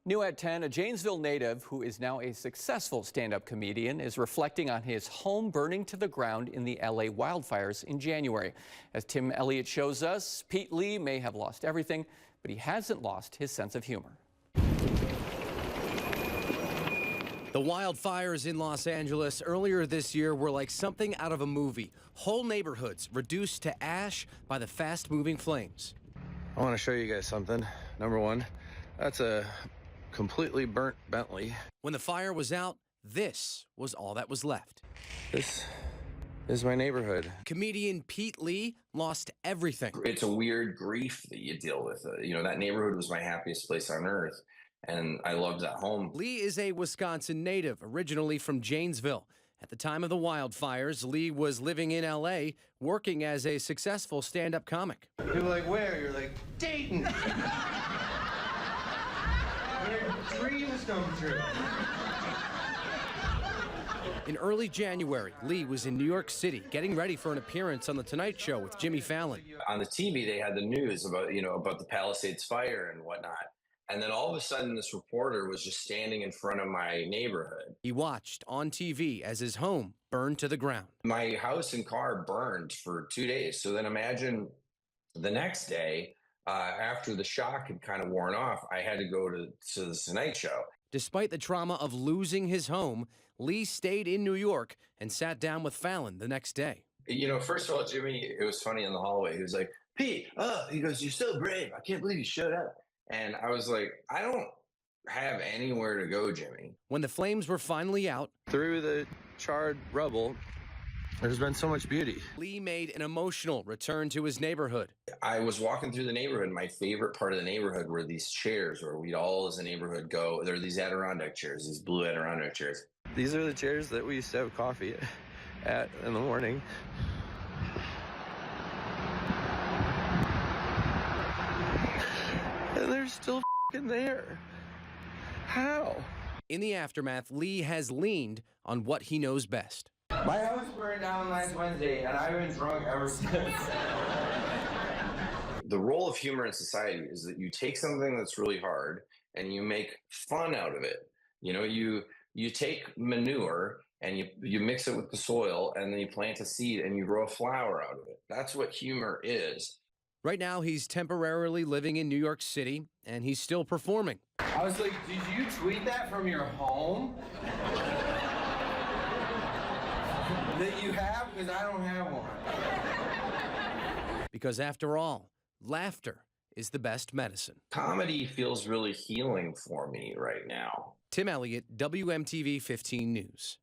New at 10, a Janesville native who is now a successful stand-up comedian is reflecting on his home burning to the ground in the LA wildfires in January. As Tim Elliott shows us, Pete Lee may have lost everything, but he hasn't lost his sense of humor. The wildfires in Los Angeles earlier this year were like something out of a movie. Whole neighborhoods reduced to ash by the fast-moving flames. I want to show you guys something. Number one, that's a completely burnt Bentley. When the fire was out, this was all that was left. This is my neighborhood. Comedian Pete Lee lost everything. It's a weird grief that you deal with. That neighborhood was my happiest place on earth, and I loved that home. Lee is a Wisconsin native, originally from Janesville. At the time of the wildfires, Lee was living in LA, working as a successful stand-up comic. You're like, where? You're like, Dayton. Your dreams come true. In early January, Lee was in New York City getting ready for an appearance on The Tonight Show with Jimmy Fallon. On the TV, they had the news about the Palisades fire and whatnot. And then all of a sudden, this reporter was just standing in front of my neighborhood. He watched on TV as his home burned to the ground. My house and car burned for 2 days. So then imagine the next day, after the shock had kind of worn off, I had to go to the Tonight Show. Despite the trauma of losing his home, Lee stayed in New York and sat down with Fallon the next day. First of all, Jimmy, it was funny in the hallway. He was like, Pete, he goes, you're so brave. I can't believe you showed up. And I was like, I don't have anywhere to go, Jimmy. When the flames were finally out, Through the charred rubble, there's been so much beauty. Lee made an emotional return to his neighborhood. I was walking through the neighborhood. My favorite part of the neighborhood were these chairs where we'd all as a neighborhood go. There are these Adirondack chairs, these blue Adirondack chairs. These are the chairs that we used to have coffee at in the morning. And they're still f***ing there. How? In the aftermath, Lee has leaned on what he knows best. My house burned down last Wednesday, and I've been drunk ever since. The role of humor in society is that you take something that's really hard and you make fun out of it. You take manure and you mix it with the soil, and then you plant a seed and you grow a flower out of it. That's what humor is. Right now, he's temporarily living in New York City, and he's still performing. I was like, did you tweet that from your home? That you have? Because I don't have one. Because after all, laughter is the best medicine. Comedy feels really healing for me right now. Tim Elliott, WMTV 15 News.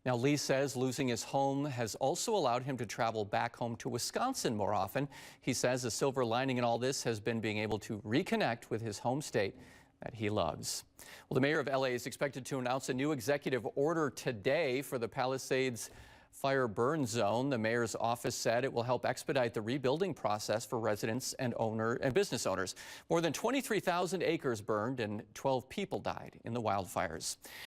Now, Lee says losing his home has also allowed him to travel back home to Wisconsin more often. He says the silver lining in all this has been being able to reconnect with his home state that he loves. Well, the mayor of LA is expected to announce a new executive order today for the Palisades fire burn zone. The mayor's office said it will help expedite the rebuilding process for residents and business owners. More than 23,000 acres burned and 12 people died in the wildfires.